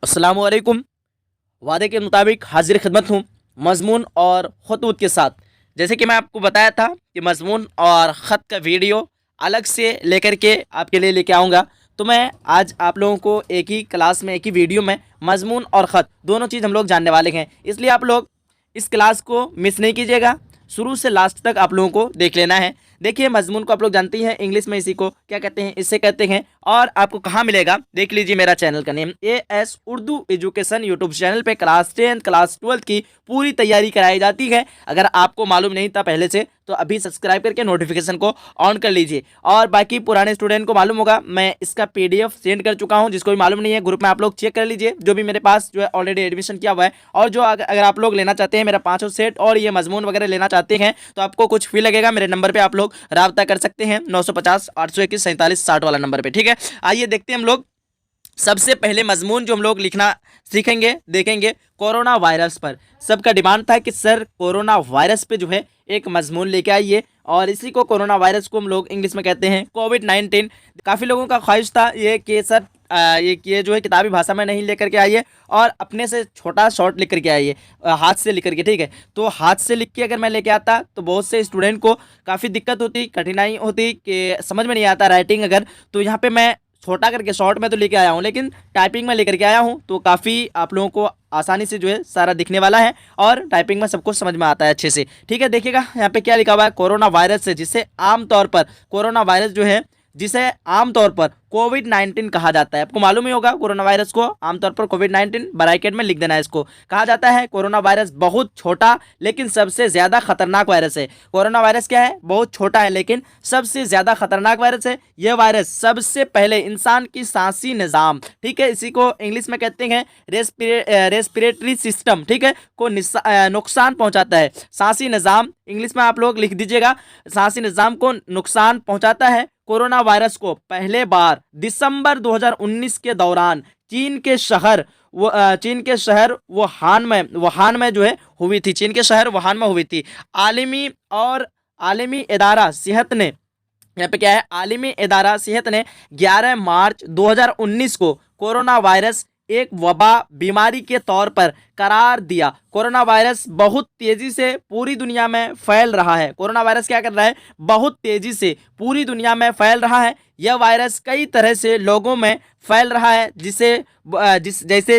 अस्सलामुअलैकुम। वादे के मुताबिक हाजिर खिदमत हूँ मजमून और खतूत के साथ। जैसे कि मैं आपको बताया था कि मजमून और ख़त का वीडियो अलग से लेकर के आपके लिए लेके आऊँगा। तो मैं आज आप लोगों को एक ही क्लास में, एक ही वीडियो में मजमून और ख़त दोनों चीज़ हम लोग जानने वाले हैं। इसलिए आप लोग इस क्लास को मिस नहीं कीजिएगा, शुरू से लास्ट तक आप लोगों को देख लेना है। देखिए, मजमून को आप लोग जानती हैं, इंग्लिश में इसी को क्या कहते हैं, इससे कहते हैं। और आपको कहाँ मिलेगा, देख लीजिए मेरा चैनल का name AS Urdu education YouTube channel पे क्लास 10 क्लास 12 की पूरी तैयारी कराई जाती है। अगर आपको मालूम नहीं था पहले से तो अभी सब्सक्राइब करके नोटिफिकेशन को ऑन कर लीजिए। और बाकी पुराने स्टूडेंट को मालूम होगा, मैं इसका PDF सेंड कर चुका हूँ। जिसको भी मालूम नहीं है ग्रुप में आप लोग चेक कर लीजिए, जो भी मेरे पास जो है ऑलरेडी एडमिशन किया हुआ है। और जो अगर आप लोग लेना चाहते हैं मेरा 5 सेट और ये मजमून वगैरह लेना चाहते हैं तो आपको कुछ फी लगेगा। मेरे नंबर पर आप लोग रब्ता कर सकते हैं 950 821 47 60 वाला नंबर पर। ठीक है, आइए देखते हैं हम लोग। सबसे पहले मजमून जो हम लोग लिखना सीखेंगे, देखेंगे कोरोना वायरस पर। सबका डिमांड था कि सर कोरोना वायरस पे जो है एक मजमून लेके आइए, और इसी को कोरोना वायरस को हम लोग इंग्लिश में कहते हैं कोविड-19। काफ़ी लोगों का ख्वाहिश था ये कि सर ये जो है किताबी भाषा में नहीं लेकर के आइए और अपने से छोटा शॉर्ट लिख करके आइए, हाथ से लिख करके। ठीक है, तो हाथ से लिख के अगर मैं लेके आता तो बहुत से स्टूडेंट को काफ़ी दिक्कत होती, कठिनाई होती कि समझ में नहीं आता राइटिंग अगर। तो यहाँ पे मैं छोटा करके शॉर्ट में तो लेके आया हूँ, लेकिन टाइपिंग में लेकर के आया हूँ, तो काफ़ी आप लोगों को आसानी से जो है सारा दिखने वाला है और टाइपिंग में सबको समझ में आता है अच्छे से। ठीक है, देखिएगा यहाँ पे क्या लिखा हुआ है, कोरोना वायरस से, जिसे आमतौर पर कोरोना वायरस जो है जिसे आमतौर पर कोविड-19 कहा जाता है। आपको मालूम ही होगा कोरोना वायरस को आमतौर पर कोविड-19 ब्रैकेट में लिख देना है, इसको कहा जाता है। कोरोना वायरस बहुत छोटा लेकिन सबसे ज़्यादा खतरनाक वायरस है। कोरोना वायरस क्या है, बहुत छोटा है लेकिन सबसे ज़्यादा खतरनाक वायरस है। यह वायरस सबसे पहले इंसान की सांसी निज़ाम, ठीक है, इसी को इंग्लिश में कहते हैं रेस्पिरेटरी सिस्टम, ठीक है, को नुकसान पहुंचाता है। सांसी निज़ाम इंग्लिश में आप लोग लिख दीजिएगा, सांसी निज़ाम को नुकसान पहुंचाता है। कोरोना वायरस को पहले बार दिसंबर 2019 के दौरान चीन के शहर वुहान में जो है हुई थी। चीन के शहर वुहान में हुई थी। आलमी इदारा सेहत ने, यहाँ पे क्या है, आलमी इदारा सेहत ने 11 मार्च 2019 को कोरोना वायरस एक वबा बीमारी के तौर पर करार दिया। कोरोना वायरस बहुत तेजी से पूरी दुनिया में फैल रहा है। कोरोना वायरस क्या कर रहा है, बहुत तेजी से पूरी दुनिया में फैल रहा है। यह वायरस कई तरह से लोगों में फैल रहा है, जैसे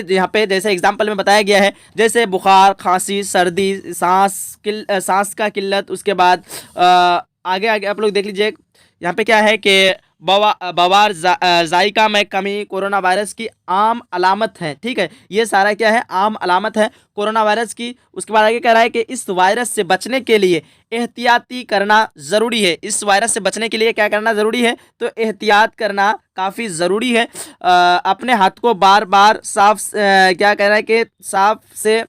यहाँ पे जैसे एग्जाम्पल में बताया गया है, जैसे बुखार, खांसी, सर्दी, सांस का किल्लत। उसके बाद आगे आगे आप लोग देख लीजिए, यहाँ पे क्या है कि बवार जायका में कमी कोरोना वायरस की आम अलामत है। ठीक है, ये सारा क्या है, आम अलामत है कोरोना वायरस की। उसके बाद आगे कह रहा है कि इस वायरस से बचने के लिए एहतियाती करना ज़रूरी है। इस वायरस से बचने के लिए क्या करना ज़रूरी है, तो एहतियात करना काफ़ी ज़रूरी है। अपने हाथ को बार बार क्या कह रहा है कि साफ से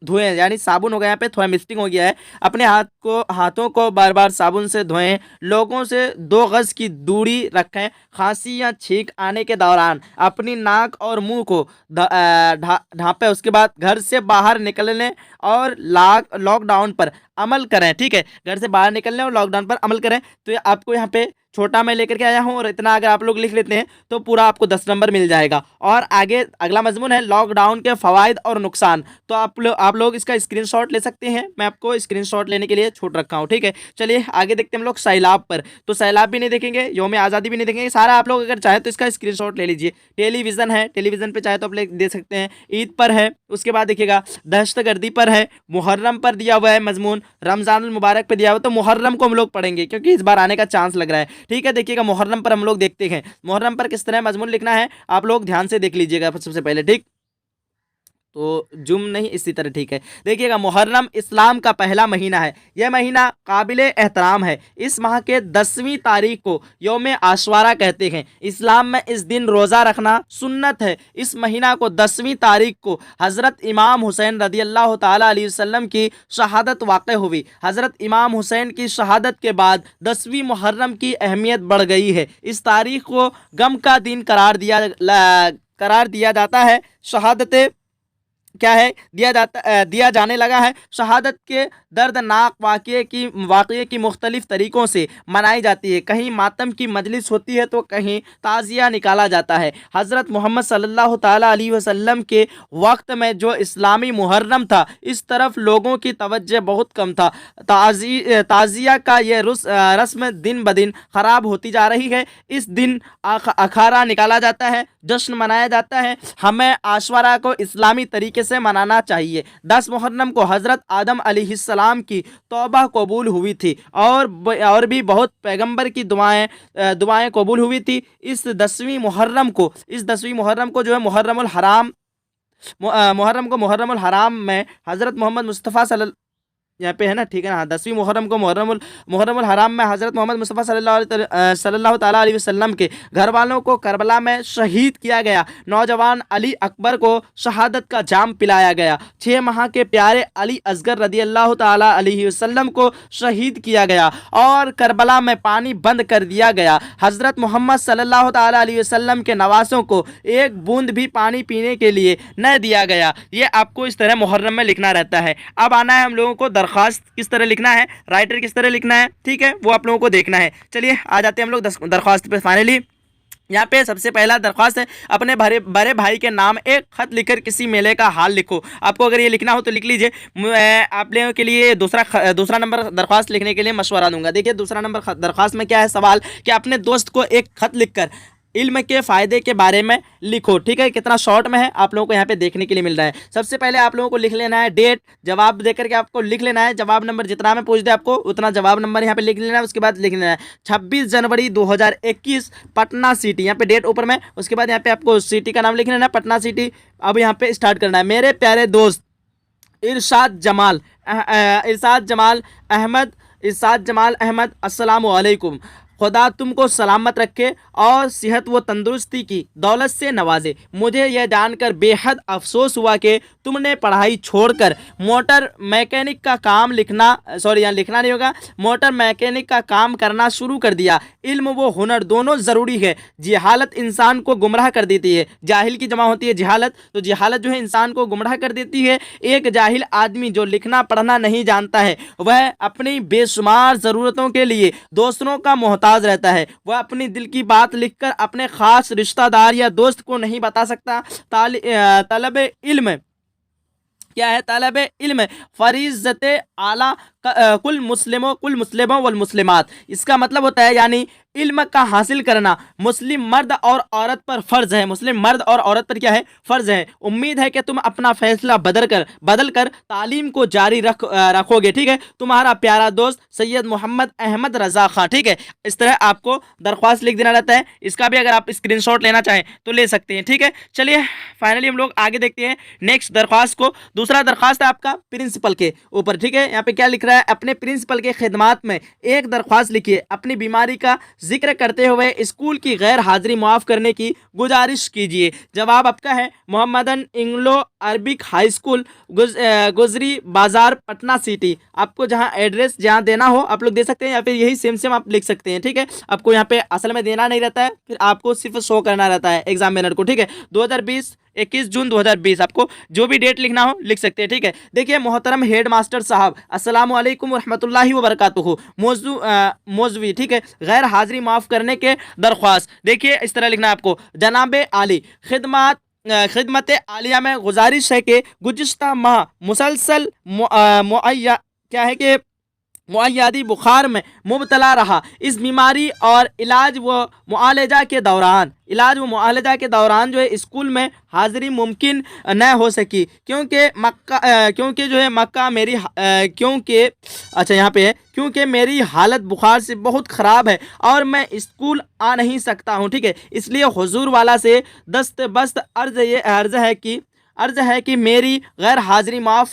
धोएं, यानी साबुन हो गया, यहाँ पे थोड़ा मिस्टेक हो गया है। अपने हाथों को बार बार साबुन से धोएं। लोगों से 2 गज की दूरी रखें। खांसी या छींक आने के दौरान अपनी नाक और मुंह को ढांपें। उसके बाद घर से बाहर निकलने और लॉकडाउन पर अमल करें। ठीक है, घर से बाहर निकलने और लॉकडाउन पर अमल करें। तो ये आपको यहाँ पे छोटा मैं लेकर के आया हूँ, और इतना अगर आप लोग लिख लेते हैं तो पूरा आपको 10 नंबर मिल जाएगा। और आगे अगला मजमून है लॉकडाउन के फ़वाइद और नुकसान। तो आप लोग इसका स्क्रीनशॉट ले सकते हैं, मैं आपको स्क्रीनशॉट लेने के लिए छूट रखा हूँ। ठीक है, चलिए आगे देखते हैं हम लोग सैलाब पर। तो सैलाब भी नहीं देखेंगे, यौम आज़ादी भी नहीं देखेंगे, सारा आप लोग अगर चाहे तो इसका स्क्रीनशॉट ले लीजिए। टेलीविज़न है, टेलीविज़न पर चाहे तो आप दे सकते हैं। ईद पर है, उसके बाद देखिएगा दहशतगर्दी पर है, मुहर्रम पर दिया हुआ है मजमून, रमज़ानुल मुबारक पर दिया हुआ। तो मुहर्रम को हम लोग पढ़ेंगे क्योंकि इस बार आने का चांस लग रहा है। ठीक है, देखिएगा मुहर्रम पर हम लोग देखते हैं मुहर्रम पर किस तरह मजमून लिखना है, आप लोग ध्यान से देख लीजिएगा सबसे पहले। ठीक, तो जुम नहीं, इसी तरह। ठीक है, देखिएगा मुहर्रम इस्लाम का पहला महीना है। यह महीना काबिल एहतराम है। इस माह के 10वीं तारीख को यौम आशुरा कहते हैं। इस्लाम में इस दिन रोज़ा रखना सुन्नत है। इस महीना को 10वीं तारीख को हज़रत इमाम हुसैन रदियल्लाहु ताला अलैहि वसल्लम की शहादत वाक़ हुई। हज़रत इमाम हुसैन की शहादत के बाद 10वीं मुहर्रम की अहमियत बढ़ गई है। इस तारीख को गम का दिन करार दिया जाता है। शहादत क्या है दिया जाने लगा है। शहादत के दर्दनाक वाक़ये की मुख्तलिफ तरीक़ों से मनाई जाती है। कहीं मातम की मजलिस होती है तो कहीं ताज़िया निकाला जाता है। हज़रत मोहम्मद सल्लल्लाहु ताला अलैहि वसल्लम के वक्त में जो इस्लामी मुहर्रम था, इस तरफ लोगों की तवज्जो बहुत कम था। ताज़िया का ये रस्म दिन ब दिन ख़राब होती जा रही है। इस दिन अखाड़ा निकाला जाता है, जश्न मनाया जाता है। हमें आशुरा को इस्लामी तरीके से मनाना चाहिए। 10 मुहर्रम को हज़रत आदम अलैहिस्सलाम की तौबा कबूल हुई थी और भी बहुत पैगंबर की दुआएं कबूल हुई थी। इस 10वीं मुहर्रम को जो है मुहर्रमुल हराम में हज़रत मोहम्मद मुस्तफ़ा यहाँ पे है ना, ठीक है ना। हाँ, 10वीं मुहर्रम को मुहर्रमुल हराम में हज़रत मोहम्मद मुस्तफ़ा सल्लल्लाहु ताला अलैहि वसल्लम के घर वालों को करबला में शहीद किया गया। नौजवान अली अकबर को शहादत का जाम पिलाया गया। 6 माह के प्यारे अली असगर रदी अल्लाह ताला अलैहि वसल्लम को शहीद किया गया और करबला में पानी बंद कर दिया गया। हज़रत मोहम्मद सल्लल्लाहु ताला अलैहि वसल्लम के नवासों को एक बूंद भी पानी पीने के लिए न दिया गया। ये आपको इस तरह मुहर्रम में लिखना रहता है। अब आना है हम लोगों को दरख्वास्त किस तरह लिखना है, राइटर किस तरह लिखना है, ठीक है, वो आप लोगों को देखना है। चलिए आ जाते हैं हम लोग दरख्वास्त पे। फाइनली यहाँ पे सबसे पहला दरख्वास्त है, अपने बड़े भाई के नाम एक खत लिखकर किसी मेले का हाल लिखो। आपको अगर ये लिखना हो तो लिख लीजिए। आप लोगों के लिए दूसरा नंबर दरख्वास्त लिखने के लिए मशवरा दूंगा। देखिए दूसरा नंबर दरख्वास्त में क्या है सवाल कि अपने दोस्त को एक खत लिखकर इल्म के फ़ायदे के बारे में लिखो। ठीक है, कितना शॉर्ट में है आप लोगों को यहाँ पे देखने के लिए मिल रहा है। सबसे पहले आप लोगों को लिख लेना है डेट, जवाब देकर के आपको लिख लेना है जवाब नंबर, जितना मैं पूछ दे आपको उतना जवाब नंबर यहाँ पे लिख लेना है। उसके बाद लिख लेना है 26 जनवरी 2021 पटना सिटी, यहाँ पे डेट ऊपर में। उसके बाद यहाँ पे आपको सिटी का नाम लिख लेना है, पटना सिटी। अब यहाँ पे स्टार्ट करना है। मेरे प्यारे दोस्त इरशाद जमाल अहमद, अस्सलामु अलैकुम। खुदा तुमको सलामत रखे और सेहत व तंदुरुस्ती की दौलत से नवाजे। मुझे यह जानकर बेहद अफसोस हुआ कि तुमने पढ़ाई छोड़कर मोटर मैकेनिक का काम मोटर मैकेनिक का काम करना शुरू कर दिया। इल्म व हुनर दोनों ज़रूरी है। जिहालत इंसान को गुमराह कर देती है। जाहिल की जमा होती है जिहालत, तो जिहालत जो है इंसान को गुमराह कर देती है। एक जाहिल आदमी जो लिखना पढ़ना नहीं जानता है वह अपनी बेशुमार ज़रूरतों के लिए दूसरों का मोहताज रहता है। वह अपनी दिल की बात लिखकर अपने खास रिश्तेदार या दोस्त को नहीं बता सकता। तलब इल्म क्या है? तलब इल्म फरीज़त आला कुल मुस्लिमों वल मुस्लिमात। इसका मतलब होता है यानी इल्म का हासिल करना मुस्लिम मर्द और औरत पर फ़र्ज है। मुस्लिम मर्द और औरत पर क्या है? फ़र्ज है। उम्मीद है कि तुम अपना फैसला बदल कर तालीम को जारी रखोगे। ठीक है, तुम्हारा प्यारा दोस्त सैयद मोहम्मद अहमद रज़ा खां। ठीक है, इस तरह आपको दरख्वास्त लिख देना रहता है। इसका भी अगर आप स्क्रीनशॉट लेना चाहें तो ले सकते हैं। ठीक है, चलिए फाइनली हम लोग आगे देखते हैं नेक्स्ट दरख्वास्त को। दूसरा दरख्वास्त है आपका प्रिंसिपल के ऊपर। ठीक है, यहाँ पे क्या लिख रहा है? अपने प्रिंसिपल के खिदमात में एक दरख्वास्त लिखिए। अपनी बीमारी का जिक्र करते हुए स्कूल की गैर हाजिरी माफ़ करने की गुजारिश कीजिए। जवाब आपका है मोहम्मदन इंग्लो अरबिक हाई स्कूल गुजरी बाजार पटना सिटी। आपको जहां एड्रेस जहां देना हो आप लोग दे सकते हैं या फिर यही सेम आप लिख सकते हैं। ठीक है, आपको यहाँ पे असल में देना नहीं रहता है, फिर आपको सिर्फ शो करना रहता है एग्जामिनर को। ठीक है, 21 जून 2020 आपको जो भी डेट लिखना हो लिख सकते हैं। ठीक है, देखिए मोहतरम हेड मास्टर साहब अस्सलामु अलैकुम रहमतुल्लाहि व बरकातुहू मौजवी। ठीक है, गैर हाजिरी माफ़ करने के दरख्वास्त। देखिए इस तरह लिखना है आपको। जनाब आली खिदमत आलिया में गुजारिश है कि गुज़िश्ता माह मुसलसल मुअय्यदी बुखार में मुबतला रहा। इस बीमारी और इलाज व मुआलजा के दौरान जो है स्कूल में हाज़िरी मुमकिन न हो सकी क्योंकि मेरी हालत बुखार से बहुत ख़राब है और मैं स्कूल आ नहीं सकता हूँ। ठीक है, इसलिए हुजूर वाला से दस्तबस्त अर्ज़ है कि मेरी गैर हाज़िरी माफ़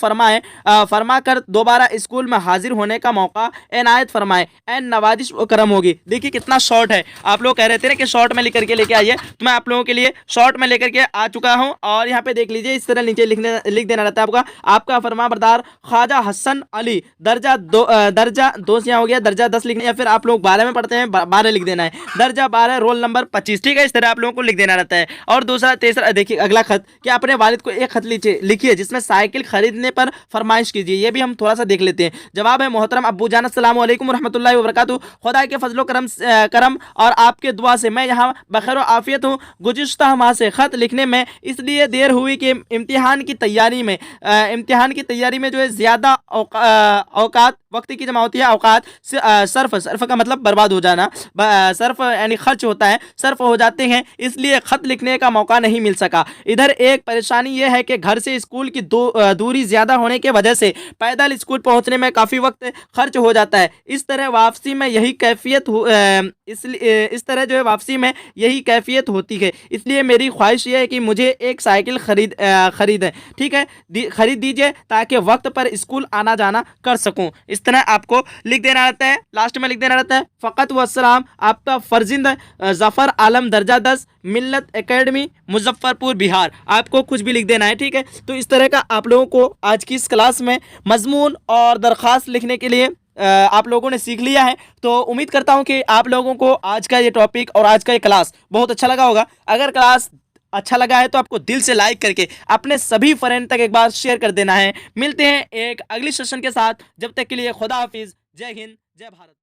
फरमा कर दोबारा स्कूल में हाजिर होने का मौका इनायत फरमाए। एन नवाजिश व करम होगी। देखिए कितना शॉर्ट है। आप लोग कह रहे थे ना कि शॉर्ट में लेकर के लेके आइए, तो मैं आप लोगों के लिए शॉर्ट में लेकर के आ चुका हूं। और यहाँ पे देख लीजिए इस तरह नीचे लिख देना रहता है आपका फरमा बरदार ख्वाजा हसन अली दर्जा 2 से यहाँ हो गया, दर्जा 10 लिखना, या फिर आप लोग 12 में पढ़ते हैं 12 लिख देना है, दर्जा 12 रोल नंबर 25। ठीक है, इस तरह आप लोगों को लिख देना रहता है। और तीसरा देखिए अगला खत कि अपने वालिद को एक खत लिखिए जिसमें साइकिल खरीदने पर फरमाइश कीजिए। ये भी हम थोड़ा सा देख लेते हैं। जवाब है, मोहतरम अब्बू जान, अस्सलाम वालेकुम रहमतुल्लाहि व बरकातहू। खुदा के फजलो करम और आपके दुआ से मैं यहाँ बखैर आफियत हूँ। गुज़िश्ता माह से ख़त लिखने में इसलिए देर हुई कि इम्तिहान की तैयारी में जो है ज़्यादा औकात, वक्त की जमा होती है औकात, सर्फ का मतलब बर्बाद हो जाना, सर्फ यानी खर्च होता है, सर्फ हो जाते हैं, इसलिए ख़त लिखने का मौका नहीं मिल सका। इधर एक परेशानी यह है कि घर से स्कूल की दूरी ज़्यादा होने के वजह से पैदल स्कूल पहुंचने में काफ़ी वक्त खर्च हो जाता है। इस तरह वापसी में यही कैफियत इस तरह जो है वापसी में यही कैफियत होती है। इसलिए मेरी ख्वाहिश ये है कि मुझे एक साइकिल खरीदें, ठीक है, खरीद दीजिए ताकि वक्त पर स्कूल आना जाना कर सकूं। इस तरह आपको लिख देना रहता है, लास्ट में लिख देना रहता है फ़कत व सलाम, आपका फर्जिंद ज़फ़र आलम, दर्जा 10, मिल्लत एकेडमी, मुजफ्फरपुर, बिहार। आपको कुछ भी लिख देना है, ठीक है। तो इस तरह का आप लोगों को आज की इस क्लास में मजमून और दरख्वास्त लिखने के लिए आप लोगों ने सीख लिया है। तो उम्मीद करता हूं कि आप लोगों को आज का ये टॉपिक और आज का ये क्लास बहुत अच्छा लगा होगा। अगर क्लास अच्छा लगा है तो आपको दिल से लाइक करके अपने सभी फ्रेंड तक एक बार शेयर कर देना है। मिलते हैं एक अगली सेशन के साथ, जब तक के लिए खुदा हाफिज, जय हिंद, जय भारत।